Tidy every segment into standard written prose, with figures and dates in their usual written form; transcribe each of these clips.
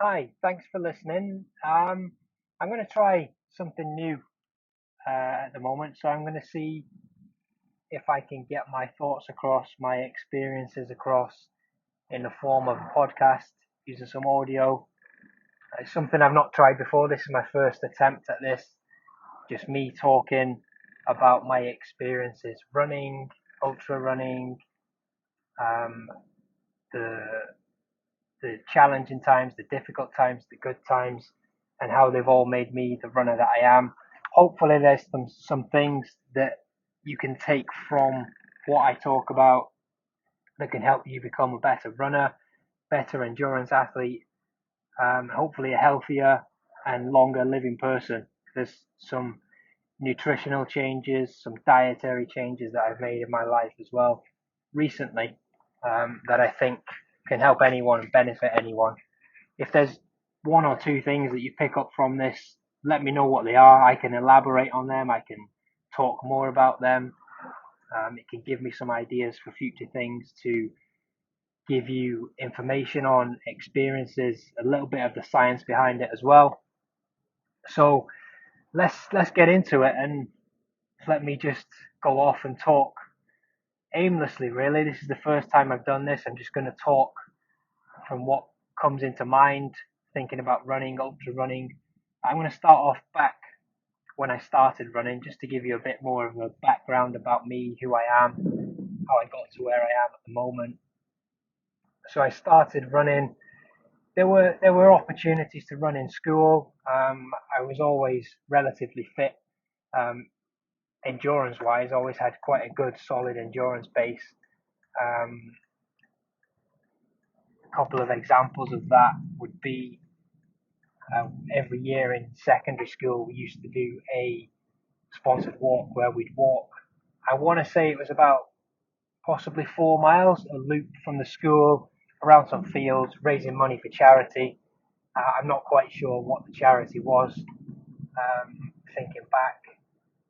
Hi, thanks for listening. I'm going to try something new at the moment, so I'm going to see if I can get my thoughts across, my experiences across in the form of a podcast, using some audio. It's something I've not tried before. This is my first attempt at this. Just me talking about my experiences running, ultra running, um, the the challenging times, the difficult times, the good times, and how they've all made me the runner that I am. Hopefully, there's some things that you can take from what I talk about that can help you become a better runner, better endurance athlete, hopefully a healthier and longer living person. There's some nutritional changes, some dietary changes that I've made in my life as well recently that I think can help anyone and benefit anyone. If there's one or two things that you pick up from this, let me know what they are. I can elaborate on them. I can talk more about them. It can give me some ideas for future things to give you information on experiences, a little bit of the science behind it as well. So let's get into it and let me just go off and talk aimlessly. Really, this is the first time I've done this. I'm just going to talk from what comes into mind, thinking about running, ultra running. I'm going to start off back when I started running, just to give you a bit more of a background about me, who I am, how I got to where I am at the moment. So I started running. There were opportunities to run in school. I was always relatively fit, um, endurance wise. Always had quite a good, solid endurance base. Um, a couple of examples of that would be every year in secondary school, we used to do a sponsored walk where we'd walk. I want to say it was about possibly 4 miles, a loop from the school around some fields, raising money for charity. I'm not quite sure what the charity was. Thinking back,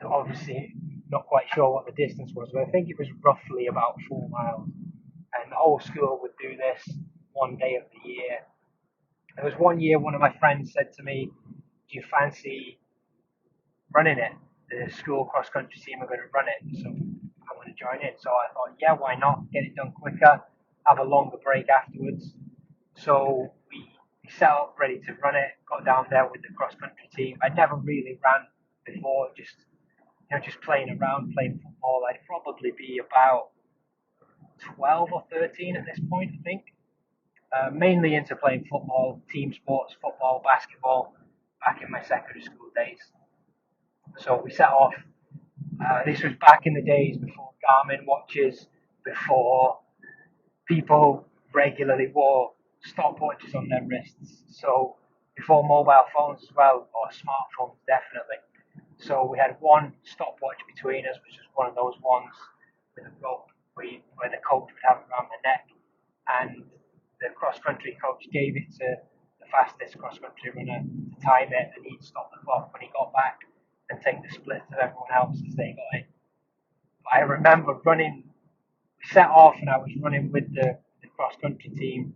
obviously not quite sure what the distance was, but I think it was roughly about 4 miles. And the whole school would do this one day of the year. There was one year one of my friends said to me, "Do you fancy running it? The school cross country team are going to run it, so I want to join in." So I thought, yeah, why not? Get it done quicker, have a longer break afterwards. So we set up ready to run it. Got down there with the cross country team. I'd never really ran before, just playing around, playing football. I'd probably be about 12 or 13 at this point, I think. Mainly into playing football, team sports, football, basketball, back in my secondary school days. So we set off. This was back in the days before Garmin watches, before people regularly wore stopwatches on their wrists. So before mobile phones as well, or smartphones definitely. So we had one stopwatch between us, which was one of those ones with a rope where the coach would have it around the neck, and the cross country coach gave it to the fastest cross country runner to time it, and he'd stop the clock when he got back and take the split of everyone else as they got in. I remember running, we set off, and I was running with the cross country team,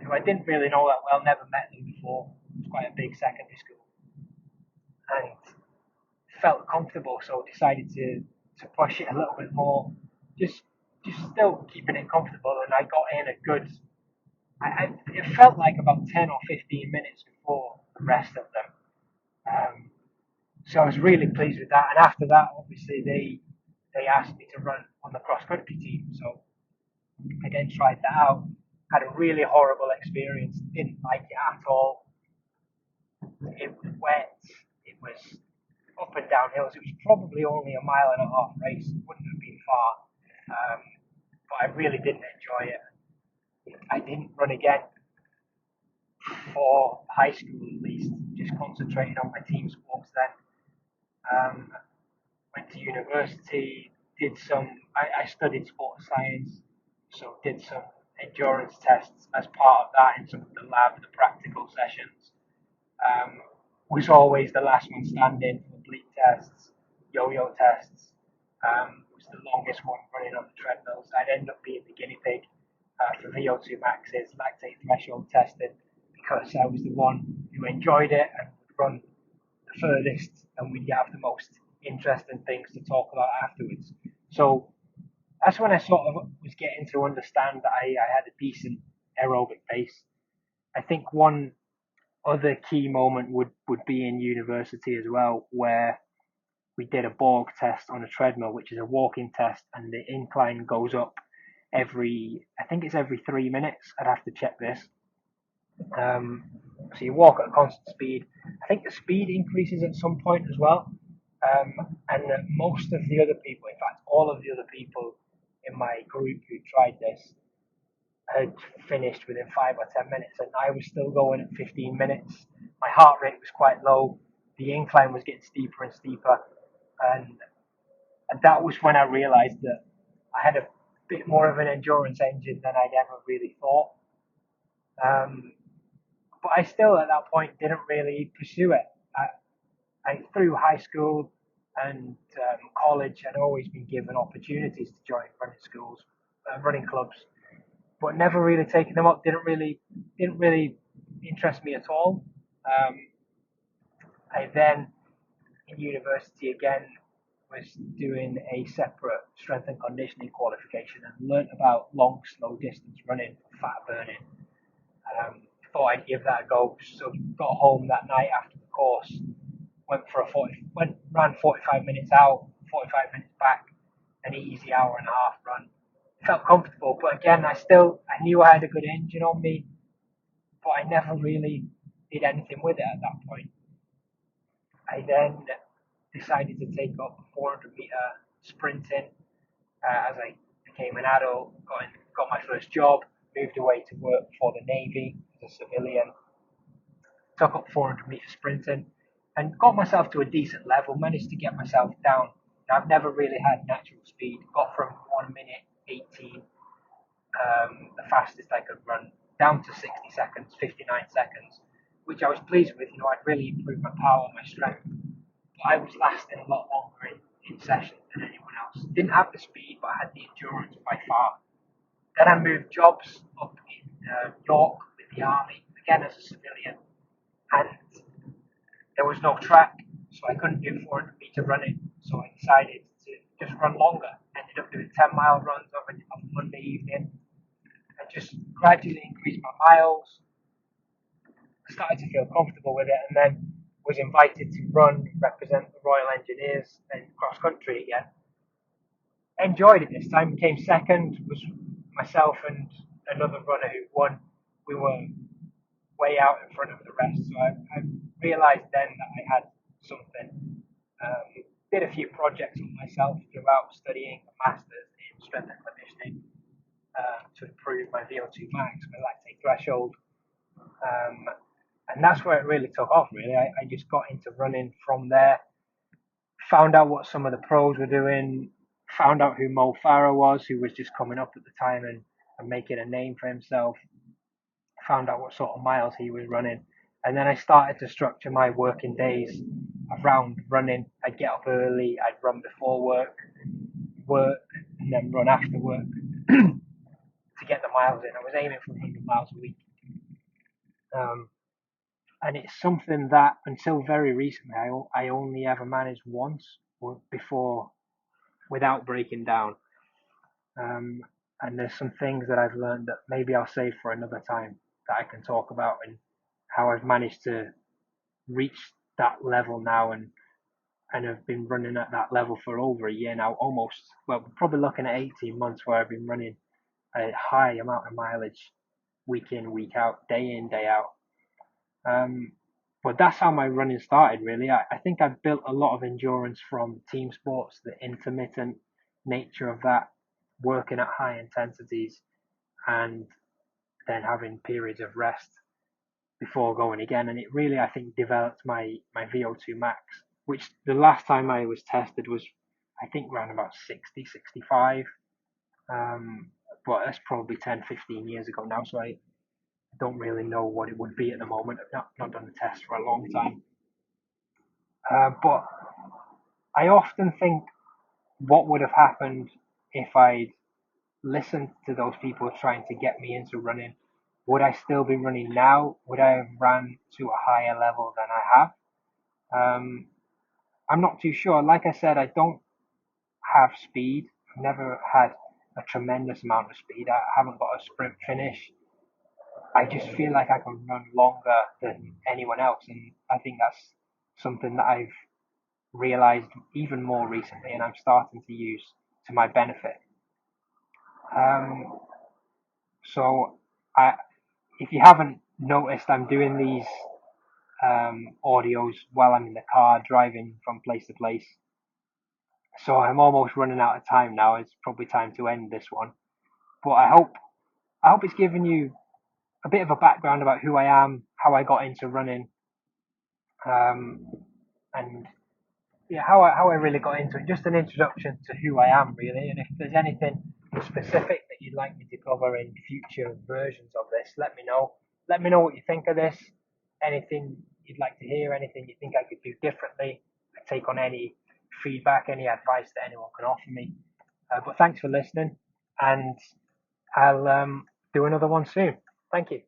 who I didn't really know that well, never met them before. It was quite a big secondary school, and felt comfortable, so decided to push it a little bit more, just just still keeping it comfortable, and I got in a good. It felt like about 10 or 15 minutes before the rest of them. Um, so I was really pleased with that. And after that, obviously they asked me to run on the cross country team. So I then tried that out. Had a really horrible experience. Didn't like it at all. It was wet. It was up and down hills. It was probably only a mile and a half race. It wouldn't have been far. Um, but I really didn't enjoy it. I didn't run again for high school at least. Just concentrating on my team sports then. Um, Went to university, did some. I studied sports science, so did some endurance tests as part of that in some of the lab, the practical sessions. Um, was always the last one standing for bleep tests, yo-yo tests. Was the longest one running on the treadmills. I'd end up being the guinea pig for VO2 maxes, lactate threshold testing, because I was the one who enjoyed it and would run the furthest, and we'd have the most interesting things to talk about afterwards. So that's when I sort of was getting to understand that I had a decent aerobic base. I think one other key moment would be in university as well, where we did a Borg test on a treadmill, which is a walking test, and the incline goes up I think it's every 3 minutes. I'd have to check this. Um, so you walk at a constant speed. I think the speed increases at some point as well. And most of the other people, in fact, all of the other people in my group who tried this had finished within 5 or 10 minutes, and I was still going at 15 minutes. My heart rate was quite low. The incline was getting steeper and steeper, and that was when I realised that I had a bit more of an endurance engine than I'd ever really thought. Um, but I still, at that point, didn't really pursue it. Through high school and college, I'd always been given opportunities to join running schools, running clubs, but never really taken them up. Didn't really interest me at all. Um, I then in university again was doing a separate strength and conditioning qualification and learnt about long, slow distance running for fat burning. Thought I'd give that a go. So got home that night after the course, ran 45 minutes out, 45 minutes back, an easy hour and a half run. Felt comfortable, but again, I knew I had a good engine on me, but I never really did anything with it at that point. I then decided to take up 400-meter sprinting as I became an adult, got my first job, moved away to work for the Navy as a civilian, took up 400-meter sprinting, and got myself to a decent level, managed to get myself down. I've never really had natural speed, got from 1 minute 18, the fastest I could run, down to 60 seconds, 59 seconds, which I was pleased with. I'd really improved my power, my strength, but I was lasting a lot longer in sessions than anyone else. Didn't have the speed, but I had the endurance by far. Then I moved jobs up in York with the army, again as a civilian, and there was no track, so I couldn't do 400-meter running. So I decided to just run longer. Ended up doing 10-mile runs on a Monday evening, and just gradually increased my miles. Started to feel comfortable with it, and then was invited to represent the Royal Engineers in cross country again. Enjoyed it this time. Came second. Was myself and another runner who won. We were way out in front of the rest. So I realised then that I had something. Did a few projects on myself throughout studying a master's in strength and conditioning to improve my VO2 max, my lactate threshold. And that's where it really took off, really. I just got into running from there, found out what some of the pros were doing, found out who Mo Farah was, who was just coming up at the time and making a name for himself, found out what sort of miles he was running. And then I started to structure my working days around running. I'd get up early, I'd run before work, and then run after work to get the miles in. I was aiming for 100 miles a week. And it's something that until very recently I only ever managed once before without breaking down. And there's some things that I've learned that maybe I'll save for another time that I can talk about, and how I've managed to reach that level now and have been running at that level for over a year now, almost. Well, we're probably looking at 18 months where I've been running a high amount of mileage week in, week out, day in, day out. But that's how my running started, really. I think I've built a lot of endurance from team sports, the intermittent nature of that, working at high intensities, and then having periods of rest before going again. And it really, I think, developed my VO2 max, which the last time I was tested was, I think, around about 60, 65. But that's probably 10, 15 years ago now, so I don't really know what it would be at the moment. I've not done the test for a long time. But I often think what would have happened if I'd listened to those people trying to get me into running. Would I still be running now? Would I have ran to a higher level than I have? I'm not too sure. Like I said, I don't have speed. I've never had a tremendous amount of speed. I haven't got a sprint finish. I just feel like I can run longer than anyone else, and I think that's something that I've realized even more recently, and I'm starting to use to my benefit. Um, so, I, if you haven't noticed, I'm doing these audios while I'm in the car driving from place to place. So I'm almost running out of time now. It's probably time to end this one. But I hope it's given you a bit of a background about who I am, how I got into running, um, and yeah, how I really got into it. Just an introduction to who I am, really. And if there's anything specific that you'd like me to cover in future versions of this, let me know. Let me know what you think of this. Anything you'd like to hear, anything you think I could do differently. I take on any feedback, any advice that anyone can offer me. But thanks for listening, and I'll do another one soon. Thank you.